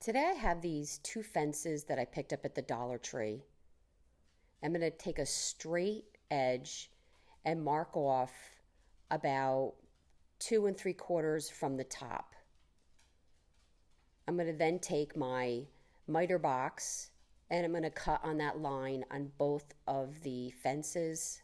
Today I have these two fences that I picked up at the Dollar Tree. I'm going to take a straight edge and mark off about 2 3/4 from the top. I'm going to then take my miter box and I'm going to cut on that line on both of the fences.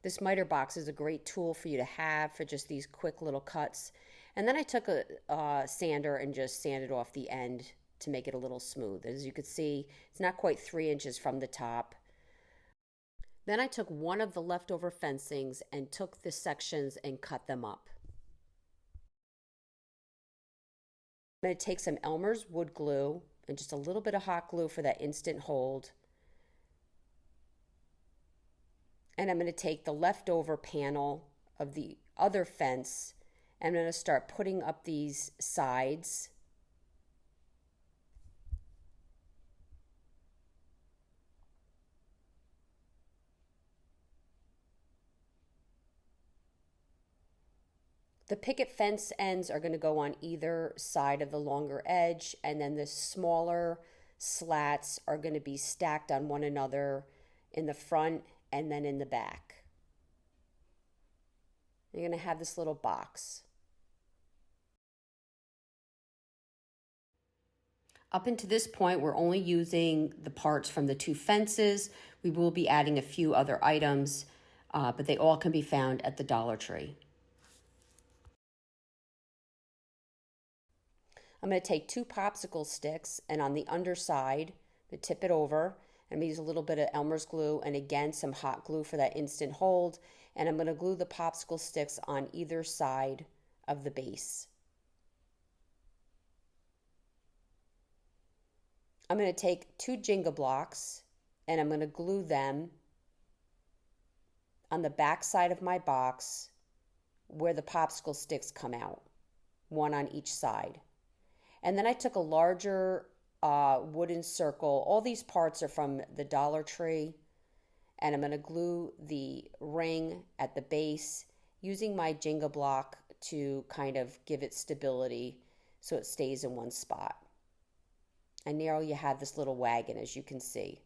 This miter box is a great tool for you to have for just these quick little cuts. And then I took a sander and just sanded off the end to make it a little smooth. As you can see, it's not quite 3 inches from the top. Then I took one of the leftover fencings and took the sections and cut them up. I'm going to take some Elmer's wood glue and just a little bit of hot glue for that instant hold. And I'm going to take the leftover panel of the other fence and I'm going to start putting up these sides. The picket fence ends are going to go on either side of the longer edge, and then the smaller slats are going to be stacked on one another in the front and then in the back. You're going to have this little box. Up until this point, we're only using the parts from the two fences. We will be adding a few other items, but they all can be found at the Dollar Tree. I'm going to take two popsicle sticks and on the underside, to tip it over. I'm going to use a little bit of Elmer's glue and again some hot glue for that instant hold. And I'm going to glue the popsicle sticks on either side of the base. I'm going to take two Jenga blocks and I'm going to glue them on the back side of my box where the popsicle sticks come out, one on each side. And then I took a larger wooden circle. All these parts are from the Dollar Tree. And I'm going to glue the ring at the base using my Jenga block to kind of give it stability so it stays in one spot. And there you have this little wagon, as you can see.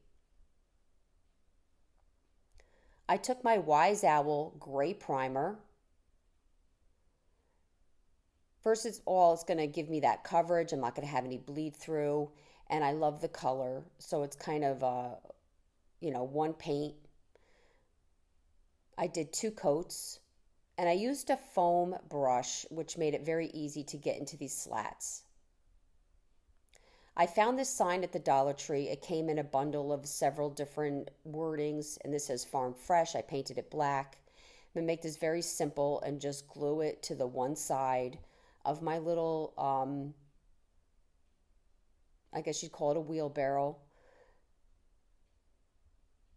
I took my Wise Owl gray primer. First of all, it's going to give me that coverage. I'm not going to have any bleed through. And I love the color. So it's kind of, one paint. I did 2 coats. And I used a foam brush, which made it very easy to get into these slats. I found this sign at the Dollar Tree. It came in a bundle of several different wordings. And this says Farm Fresh. I painted it black. I'm going to make this very simple and just glue it to the one side of my little, I guess you'd call it a wheelbarrow.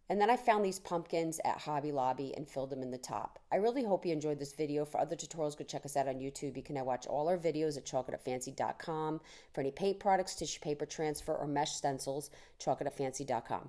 And then I found these pumpkins at Hobby Lobby and filled them in the top. I really hope you enjoyed this video. For other tutorials, go check us out on YouTube. You can now watch all our videos at chalkitupfancy.com. For any paint products, tissue paper transfer, or mesh stencils, chalkitupfancy.com.